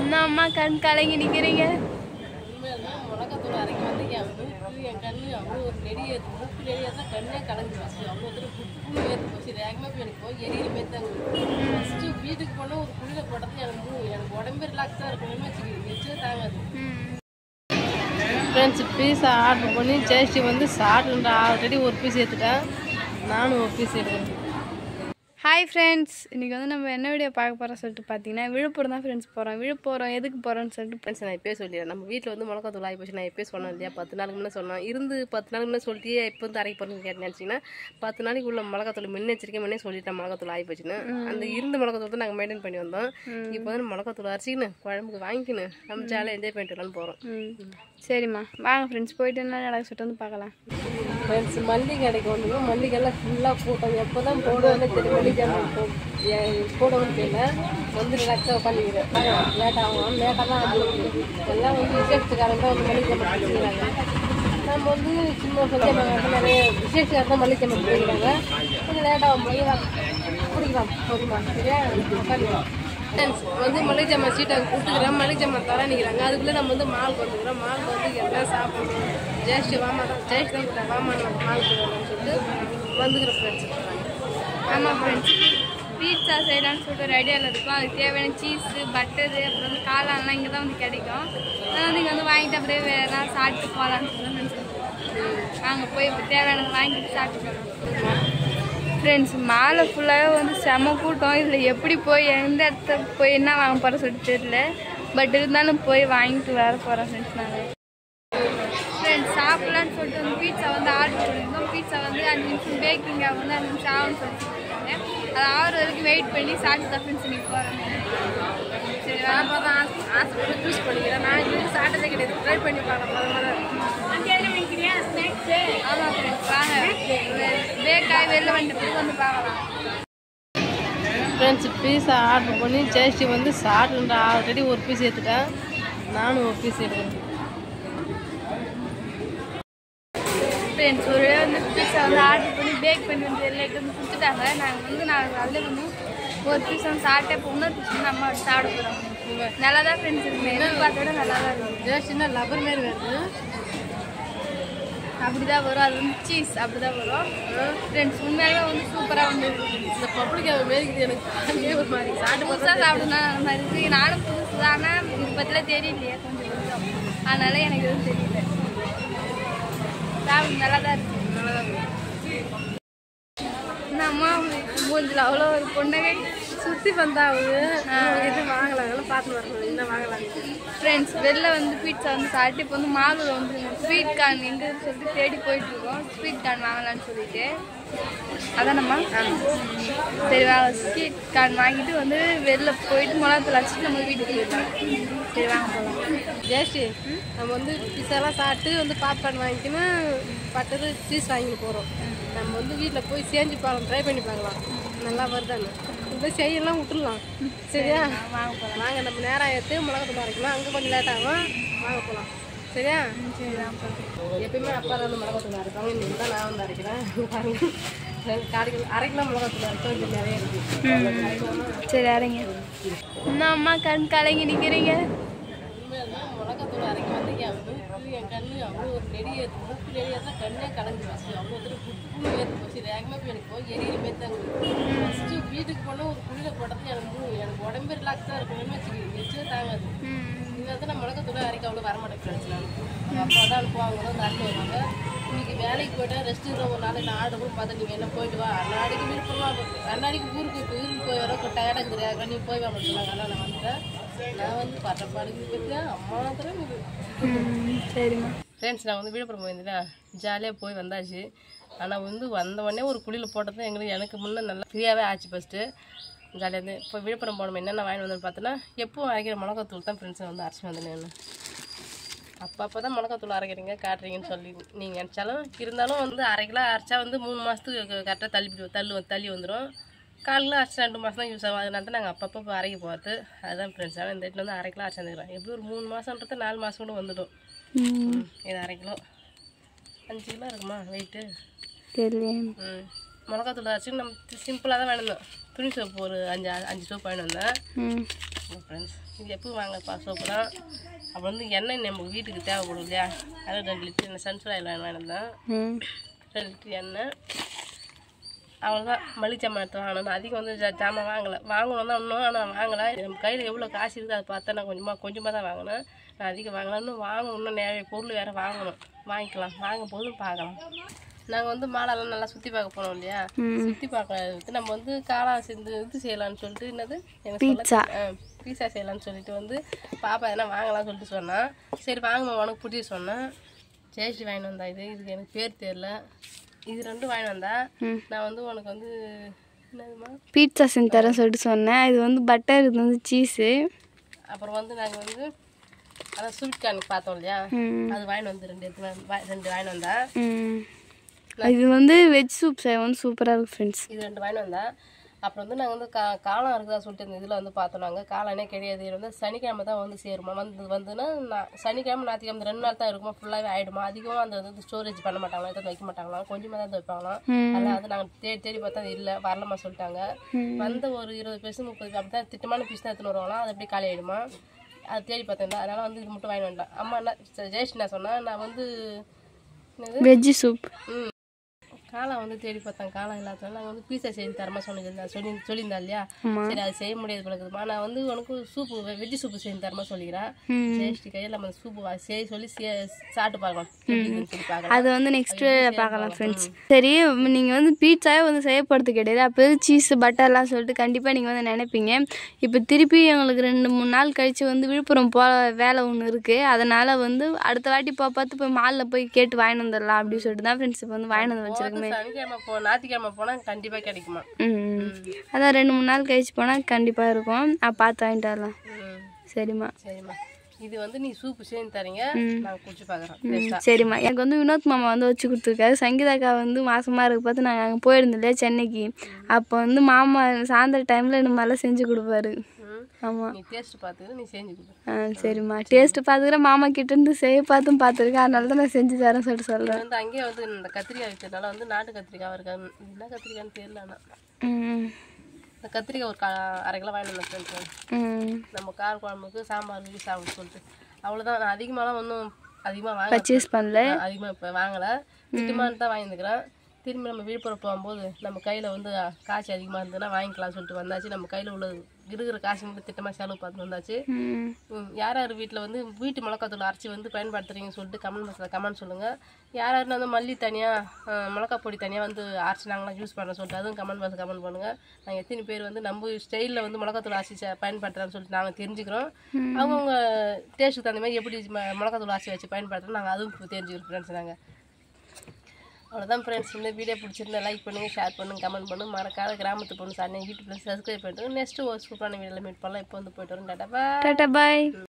இன்னும் அம்மா கண் கலங்கி நிற்கிறீங்க. மிளகாத்தூள் அரைக்க வந்தீங்க என் கண்ணு அவ்வளோ ஒரு நெடி ஏற்று மூக்கு நெடி ஏற்றா கண்ணே கலந்து வச்சு அவ்வளோ தூரம் புண்ணு ஏற்று போச்சு. வேகமாக போய் எனக்கு போய் எரியிற மாரி தாங்க. ஃபஸ்ட்டு வீட்டுக்கு போனால் ஒரு குளியில் போட்டது எனக்கு உடம்பே ரிலாக்ஸாக இருக்கணும்னு வச்சுக்கிது வச்சே தாங்காது. ஃப்ரெண்ட்ஸ் பீஸா ஆர்டர் பண்ணி ஜெயஸ்ரீ வந்து சாப்பிட்டு ஆல்ரெடி ஒரு பீஸ் ஏற்றுட்டேன். நானும் ஒரு பீஸ் எடுக்கிறேன். ஹாய் ஃப்ரெண்ட்ஸ், இன்றைக்கி வந்து நம்ம என்ன வீடியோ பார்க்க போகிறோம் சொல்லிட்டு பார்த்தீங்கன்னா விழுப்புரம் தான் ஃப்ரெண்ட்ஸ் போகிறோம். விழுப்புரம் எதுக்கு போகிறோன்னு சொல்லிட்டு ஃப்ரெண்ட்ஸ் நான் எப்போயே சொல்லிடுறேன். நம்ம வீட்டில் வந்து மிளகாத்தூள் ஆகி போச்சு. நான் எப்போயே சொன்னேன் இல்லையா, 10 நாளுக்கு முன்னே சொன்னேன். 10 நாளுக்கு முன்னே சொல்லிட்டு இப்போ வந்து அரைக்க போகிறேன்னு கேட்டு நினச்சிங்கன்னா 10 நாளைக்கு உள்ள மிளகாத்தூள் முன்னே சொல்லிட்டேன் மிளகாத்தூள் ஆகி போச்சுன்னு. அந்த இருந்த மிளகாத்தூள் தான் நாங்கள் மெயின்டைன் பண்ணி வந்தோம். இப்போ வந்து மிளகாத்தூள் அரைச்சிக்கின்னு குழம்புக்கு வாங்கிக்கின்னு நம்ம ஜாலியாக என்ஜாய் பண்ணிட்டு வரலான்னு போகிறோம். சரிம்மா வாங்க ஃப்ரெண்ட்ஸ், போயிட்டு என்ன நடக்க சொல்லிட்டு வந்து பார்க்கலாம். ஃப்ரெண்ட்ஸ் மல்லிகை கடைக்கு வந்து மல்லிகைலாம் ஃபுல்லாக கூட்டம். எப்போ தான் போடுவோன்னு தெரியும். மல்லிகை போடவும் தெரியல. வந்து ரிலாக்ஸாக உட்காந்துக்கிறேன். லேட் ஆகும். லேட்டாக தான் எல்லாம் வந்து விசேஷத்துக்காரங்க தான் வந்து மல்லிகை வச்சுக்கிறாங்க. நம்ம வந்து சின்ன கொஞ்சம் நிறைய விசேஷத்துக்காக தான் மல்லிகை போய்க்கிறாங்க. கொஞ்சம் லேட்டாகும் பிடிக்கலாம் போதுமா சரியா உட்காந்துக்கலாம். வந்து மளிகை ஜாமான் சீட்டை கொடுத்துக்கிறோம். மளிகை ஜாமான் தர நிற்கிறாங்க. அதுக்குள்ளே நம்ம வந்து மாலுக்கு வந்துக்கிறோம். மாலுக்கு வந்து எல்லாம் சாப்பிடணும். ஜெயஸ்ரீ வாமா தான் மாலுக்கு வரணும்னு சொல்லிட்டு வந்துக்கிறோம் ஃப்ரெண்ட்ஸ். ஆமாம் ஃப்ரெண்ட்ஸ், பீட்சா செய்யலான்னு சொல்லிட்டு ஒரு ஐடியாவில் இருக்கும். அதுக்கு தேவையான சீஸு, பட்டரு, அப்புறம் வந்து காளான்லாம் இங்கே தான் வந்து கிடைக்கும். அதனால் வந்து இங்கே வந்து வாங்கிட்டு அப்படியே வேறு சாப்பிட்டு போகலான்னு சொல்லி நினச்சிருக்கோம். அங்கே போய் இப்போ தேவையானது வாங்கிட்டு சாப்பிட்டு போகலாம். ஃப்ரெண்ட்ஸ் மாலை ஃபுல்லாகவே வந்து செம கூட்டம். இதில் எப்படி போய் எந்த இடத்த போய் என்ன வாங்க போகிற சொல்லிட்டு தெரியல. பட் இருந்தாலும் போய் வாங்கிட்டு வர போகிறோம் ஃப்ரெண்ட்ஸ். நாங்கள் ஃப்ரெண்ட்ஸ் சாப்பிட்லான்னு சொல்லிட்டு வந்து பீட்சா வந்து ஆர்டர் பண்ணியிருந்தோம். பீட்சா வந்து 5 நிமிஷம் பேக்கிங்காக வந்து 5 நிமிஷம் ஆகும்னு சொல்லிட்டு சொல்லியிருக்காங்க. அது ஆறு வரைக்கும் வெயிட் பண்ணி சாப்பிட்டு தான் ஃப்ரெண்ட்ஸ் இன்னைக்கு போகிறோம். சரி அப்போ தான் ஆசைப்பட்டு சூஸ் பண்ணிக்கிறேன். நான் இது சாப்பிட்டதே கிடையாது. ட்ரை பண்ணி பார்க்கலாம். ஆமாம் ஃப்ரெண்ட்ஸ் வாங்க பேக்காய் வெளில வந்துட்டு வந்து பார்க்கலாம். ஃப்ரெண்ட்ஸ் பீஸா ஆர்டர் பண்ணி ஜெயஸ்ரீ வந்து சாப்பிட்டு ஆல்ரெடி ஒரு பீஸ் ஏற்றுட்டேன். நானும் ஒரு பீஸ் எடுக்கிறேன். ஃப்ரெண்ட்ஸ் ஒரு வந்து பீஸா வந்து ஆர்டர் பண்ணி பேக் பண்ணி வந்து எல்லாம் வந்து கொடுத்துட்டாங்க. நாங்கள் வந்து அதில் வந்து ஒரு பீஸ் வந்து சாப்பிட்டே இப்போ இன்னொரு பீஸ் வந்து அம்மா சாப்பிட போகிறோம். நல்லா தான் ஃப்ரெண்ட்ஸ் இருக்குது. எதிர்பார்த்தோட நல்லா தான் இருக்குது. ஜெயஸ்ரீனா லப்பர் மாரி வருது. அப்படி தான் வரும். அது வந்து சீஸ் அப்படி தான் வரும் ஃப்ரெண்ட்ஸ். உண்மையாகவே வந்து சூப்பராக வந்து இந்த பப்ளிக்காக மாரிக்குது. எனக்கு ஒரு மாதிரி சாப்பிட்டு புதுசாக சாப்பிடுனா அந்த மாதிரி இருக்குது. நானும் புதுசு தான், ஆனால் இது பற்றிலாம் தெரியலையே கொஞ்சம் கொஞ்சம். அதனால எனக்கு எதுவும் தெரியல. சாப்பிடு நல்லா தான் இருக்குது. நல்லா தான் இருக்குது. இந்த அம்மா மூஞ்சில் அவ்வளோ ஒரு பொண்ணகை சுற்றி வந்தாவுது. இது வாங்கலாம் பார்த்து வரணும். என்ன வாங்கலாம் ஃப்ரெண்ட்ஸ். வெளில வந்து பீட்சா வந்து சாப்பிட்டு இப்போ வந்து மாலில் வந்து ஸ்வீட் கார்ன் எங்கே சொல்லிட்டு தேடி போயிட்டுருக்கோம். ஸ்வீட் கார்ன் வாங்கலான்னு சொல்லிட்டு. அதானம்மா சரி வாங்க ஸ்வீட் கார்ன் வாங்கிட்டு வந்து வெளில போயிட்டு மிளகாத்தூள் அடிச்சுட்டு நம்ம வீட்டுக்கு போயிடலாம். சரி வாங்க போகலாம். ஜெயஸ்ரீ நம்ம வந்து பிஸாலாம் சாப்பிட்டு வந்து பாப்கார்ன் வாங்கிக்கணும். பட்டரு சீஸ் வாங்கிட்டு போகிறோம். நம்ம வந்து வீட்டில் போய் செஞ்சு பார்க்கலாம். ட்ரை பண்ணி பார்க்கலாம் நல்லா வருதான்னு. இப்போ செய்யலாம் விட்டுடலாம். சரியா வாங்க போகலாம். நாங்கள் நம்ம நேரம் எடுத்து மிளகாத்தூள் அரைக்கலாம். அங்கே கொஞ்சம் லேட் ஆகும். வாங்க போகலாம் சரியா. சரி வாங்க போகலாம். எப்பயுமே அப்பா தான் வந்து மிளகாத்தூள் அரைப்பாங்க. இன்னைக்கு தான் நான் வந்து அரைக்கிறேன். பாருங்க அரைக்கலாம் மிளகாத்தூள் அரைக்கலாம். இது நிறைய இருக்குது. சரி அரைங்க. இன்னும் அம்மா கண் கலங்கி நிற்கிறீங்க. மிளகாத்தூள் அரைக்க வந்தீங்க என் கண்ணு அவ்வளோ ஒரு நெடி ஏற்று மூக்கு நெடி ஏற்றா கண்ணே கலந்து வச்சு அவ்வளோ தூரம் புண்ணு ஏற்று போச்சு. வேகமாக போய் எனக்கு போய் எரியிற மாரி தாங்க. ஃபஸ்ட்டு வீட்டுக்கு போனால் ஒரு குளியில் போட்டது எனக்கு உடம்பே ரிலாக்ஸாக இருக்கணும்னு வச்சுக்கிது வச்சே தாங்காது. இந்த இடத்துல மிளகாத்தூள் அரைக்க அவ்வளோ வரமாட்டேன் ஃப்ரெண்ட்ஸ். நான் அப்போ தான் அனுப்புவாங்க வந்து அரைக்க வருவாங்க. இன்றைக்கி வேலைக்கு போய்ட்டேன் ரெஸ்ட் இருக்கிற ஒரு நாளைக்கு நான் ஆர்டர் கூட பார்த்தேன். நீங்கள் என்ன போயிட்டு வா அன்னாடிக்கு விருப்பமாக அன்னாடிக்கு ஊருக்கு போய் வர டயர்டாக இருக்குது. நீ போய் வாங்க சொன்னாங்க. அதனால் நான் வந்துட்டேன். நான் வந்து பட்டப்பாடுக்கு போயிட்டேன். அம்மா மாத்திரம் இது சரிம்மா. ஃப்ரெண்ட்ஸ் நான் வந்து விழுப்புரம் போயிருந்தேன். ஜாலியாக போய் வந்தாச்சு. ஆனால் வந்து வந்தவொடனே ஒரு குழியில் போட்டது எனக்கு முன்னே நல்லா ஃப்ரீயாகவே ஆச்சு. ஃபஸ்ட்டு ஜாலியாக இருந்து இப்போ விழுப்புரம் போனோம். என்னென்ன வாங்கி வந்தேன்னு பார்த்தோன்னா எப்பவும் அரைக்கிற மிளகாத்தூள் தான் ஃப்ரெண்ட்ஸை வந்து அரைச்சி வந்தேன். அப்போ தான் மிளகாத்தூள் அரைக்கிறீங்க காட்டுறீங்கன்னு சொல்லி நீங்கள் நினச்சாலும் இருந்தாலும் வந்து அரைக்கலாம். அரைச்சா வந்து 3 மாதத்துக்கு கரெக்டாக தள்ளி வந்துடும். காலில் அரைச்சி 2 மாதம் தான் யூஸ் ஆகும். அதனால தான் நாங்கள் அப்பப்போ அரைக்க போகிறது. அதுதான் ஃப்ரெண்ட்ஸ். ஆனால் இந்த வீட்டில் வந்து அரைக்கலாம் அரைச்சி வந்துக்கிறேன். எப்படி ஒரு 3 மாதன்றது 4 மாதம் கூட வந்துடும். இது 1/2 கிலோ 5 கிலோ இருக்குமா வெயிட்டு தெரியல. மிளகாத்தூள் அரைச்சி நம்ம சிம்பிளாக தான் வேணும். துணி சோப்பு ஒரு 5 சோப்பு வாங்கிட்டு வந்தேன் ஃப்ரெண்ட்ஸ். இது எப்போ வாங்கப்பா சோப்பு தான். அப்புறம் வந்து எண்ணெய் நம்ம வீட்டுக்கு தேவைப்படும் இல்லையா, அதான் 2 லிட்டர் எண்ணெய் சன்ஃப்ளவர் ஆயில் வாங்கினேன். 2 லிட்டர் எண்ணெய். அவ்வளோதான். மளிகை சாமான் எடுத்து வாங்கணும். அதிகம் வந்து ஜாமான் வாங்கணும் தான் இன்னும், ஆனால் வாங்கலை. நம்ம கையில் எவ்வளோ காசு இருக்குது அதை பார்த்தா நான் கொஞ்சமாக தான் வாங்கினேன். நான் அதிகம் வாங்கலாம்னு இன்னும் நிறைய பொருள் வேறு வாங்கணும். வாங்கிக்கலாம், வாங்கும் போதும் பார்க்கலாம். நாங்கள் வந்து மாலெல்லாம் நல்லா சுற்றி பார்க்க போனோம் இல்லையா, சுற்றி பார்க்க நம்ம வந்து காளான் சேர்ந்து இது செய்யலான்னு சொல்லிட்டு என்னது பீஸா செய்யலான்னு சொல்லிட்டு வந்து பாப்பா எதனா வாங்கலாம்னு சொல்லிட்டு சொன்னான். சரி வாங்கம்மா உனக்கு பிடிச்சி சொன்னேன். ஜெயஸ்ரீ வாங்கிட்டு வந்தா. இதுக்கு எனக்கு பேர் தெரியல. இது 2 வாங்கிட்டு வந்தா. நான் வந்து உனக்கு வந்து என்னதுமா பீட்சா செஞ்சு தரேன் சொல்லிட்டு சொன்னேன். இது வந்து பட்டர், இது வந்து சீஸு. அப்புறம் வந்து நாங்கள் வந்து அதான் ஸ்வீட் கார்ன் பார்த்தோம் இல்லையா, அது வாங்கிட்டு வந்து 2 வாங்கிட்டு வந்தா. இது வந்து வெஜ் சூப் வந்து சூப்பராக இருக்கும் ஃப்ரெண்ட்ஸ். இது 2 வாங்கிட்டு வந்தா. அப்புறம் வந்து நாங்கள் வந்து காளான் இருக்குதா சொல்லிட்டு இந்த இதில் வந்து பார்த்தோம். நாங்கள் காளானே கிடையாது. இது வந்து சனிக்கிழமை தான் வந்து சேருமா. வந்துன்னா சனிக்கிழமை ஞாயிற்றுக்கிழமை 2 நாள் தான் இருக்குமா, ஃபுல்லாகவே ஆகிடுமா. அதிகமாக அந்த வந்து ஸ்டோரேஜ் பண்ண மாட்டாங்களா, எதாவது வைக்க மாட்டாங்களாம், கொஞ்சமாக தான் வைப்பாங்களாம். அதெல்லாம் வந்து நாங்கள் தேடி பார்த்தா அது இல்லை, வரலமா சொல்லிட்டாங்க. வந்த ஒரு 20 பீஸ் 30 அப்படி தான் திட்டமான பீஸ் தான் எடுத்துன்னு வருவாங்களாம். அது அப்படியே காலி ஆகிடுமா. அது தேடி பார்த்தேன். அதனால் வந்து இது மட்டும் வாங்கி வேண்டாம். அம்மா என்ன ஜெயஸ்ரீ நான் சொன்னேன், நான் வந்து வெஜ் சூப் காளான் வந்து தேடி பார்த்தேன். காளான் இல்லாதனால நாங்கள் வந்து பீஸா செஞ்சு தரமா சொல்லியிருந்தா இல்லையா. சரி அது செய்ய முடியாது பழகுதுமா, நான் வந்து உனக்கு சூப்பு வெஜ் சூப்பு செஞ்சு தரமா சொல்லிக்கிறேன். ஜெயஸ்ரீ கையில் நம்ம சூப்பு செய்ய சொல்லி சாப்பிட்டு பார்க்கலாம். அதை வந்து நெக்ஸ்ட் பார்க்கலாம் ஃப்ரெண்ட்ஸ். சரி, நீங்கள் வந்து பீட்சாவே வந்து செய்யப்படுறது கிடையாது. அப்போ சீஸ் பட்டர்லாம் சொல்லிட்டு கண்டிப்பாக நீங்கள் வந்து நினைப்பீங்க. இப்போ திருப்பி எங்களுக்கு 2-3 நாள் கழித்து வந்து விழுப்புரம் வேலை ஒன்று இருக்குது. அதனால் வந்து அடுத்த வாட்டி பார்த்து போய் மாலில் போய் கேட்டு வாங்கிட்டு வந்துடலாம் அப்படின்னு சொல்லிட்டு தான் ஃப்ரெண்ட்ஸ் இப்போ வந்து வாங்கிட்டு வந்து வச்சுருக்கேன். ஞாயிற்றுக்கிழமை போனால் கண்டிப்பாக கிடைக்குமா. அதான் 2-3 நாள் கழிச்சு போனால் கண்டிப்பாக இருக்கும். பார்த்து வாங்கிட்டு வரலாம். சரிம்மா. இது வந்து நீ சூப்பு செஞ்சு தரீங்க, நான் குடிச்சு பார்க்குறேன். சரிம்மா. எனக்கு வந்து வினோத் மாமா வந்து வச்சு கொடுத்துருக்காரு. சங்கீதாக்கா வந்து மாசமாக இருக்க பார்த்து நாங்கள் அங்கே போயிருந்தோம் இல்லையா சென்னைக்கு. அப்போ வந்து மாமா சாயந்தர டைமில் இந்த மாதிரிலாம் செஞ்சு கொடுப்பாரு. ஆமாம், நீ டேஸ்ட் பார்த்துக்கிட்டு நீ செஞ்சு கொடு. சரிம்மா. டேஸ்ட் பார்த்துக்கிறேன். மாமா கிட்டேருந்து பார்த்துருக்கேன். அதனால தான் நான் செஞ்சு தரேன் சொல்லிட்டு சொல்கிறேன். வந்து அங்கேயே வந்து இந்த கத்திரிக்காய் வைக்கிறதுனால வந்து நாட்டு கத்திரிக்காய் இருக்காது. என்ன கத்திரிக்காய்னு தெரியல. இந்த கத்திரிக்காய் ஒரு 1/2 கிலோ வாங்கிட்டு வந்தேன். நம்ம கார குழம்புக்கு சாம்பார் யூஸ் ஆகும்னு சொல்லிட்டு அவ்வளோதான். நான் அதிகமாகலாம் ஒன்றும் அதிகமாக பர்ச்சேஸ் பண்ணல. அதிகமாக இப்போ வாங்கலை, திட்டமானு தான் வாங்கியிருக்கிறேன். திரும்பி நம்ம விழுப்புரம் போகும்போது நம்ம கையில் வந்து காசு அதிகமாக இருந்ததுன்னா வாங்கிக்கலாம்னு சொல்லிட்டு வந்தாச்சு. நம்ம கையில் உள்ள இருக்கிற காசு மட்டும் திட்டமாக செலவு பார்த்து வந்தாச்சு. யார் யார் வீட்டில் வந்து வீட்டு மிளகாத்தூள் அரைச்சி வந்து பயன்படுத்துறீங்கன்னு சொல்லிட்டு கமெண்ட் சொல்லுங்கள். யார் யாருன்னா வந்து மல்லி தனியாக மிளகா பொடி தனியாக வந்து அரைச்சி நாங்களாம் யூஸ் பண்ணுறோம் சொல்லிட்டு அதுவும் கமெண்ட் பண்ணுங்கள். நாங்கள் எத்தனை பேர் வந்து நம்ம ஸ்டைலில் வந்து மிளகாத்தூள் அரைச்சி பயன்படுத்துகிறான்னு சொல்லிட்டு நாங்கள் தெரிஞ்சுக்கிறோம். அவங்கவுங்க டேஸ்ட்டுக்கு தகுந்த மாதிரி எப்படி மிளகாத்தூள் அரைச்சி வச்சு பயன்படுத்துகிறோம் நாங்கள் அதுவும் தெரிஞ்சுக்கிறோம் ஃப்ரெண்ட்ஸ். நாங்கள் அவ்வளோதான் ஃப்ரெண்ட்ஸ். இந்த வீடியோ பிடிச்சிருந்தா லைக் பண்ணுங்கள், ஷேர் பண்ணுங்கள், கமெண்ட் பண்ணுங்கள். மறக்காத கிராமத்து பொண்ணு சார் யூடியூப்ல சப்ஸ்கிரைப் பண்ணிட்டு நெக்ஸ்ட்டு ஒரு சூப்பரான வீடியோவில் மீட் பண்ணலாம். இப்போ வந்து போயிட்டு வரோம். டாடா பாய்.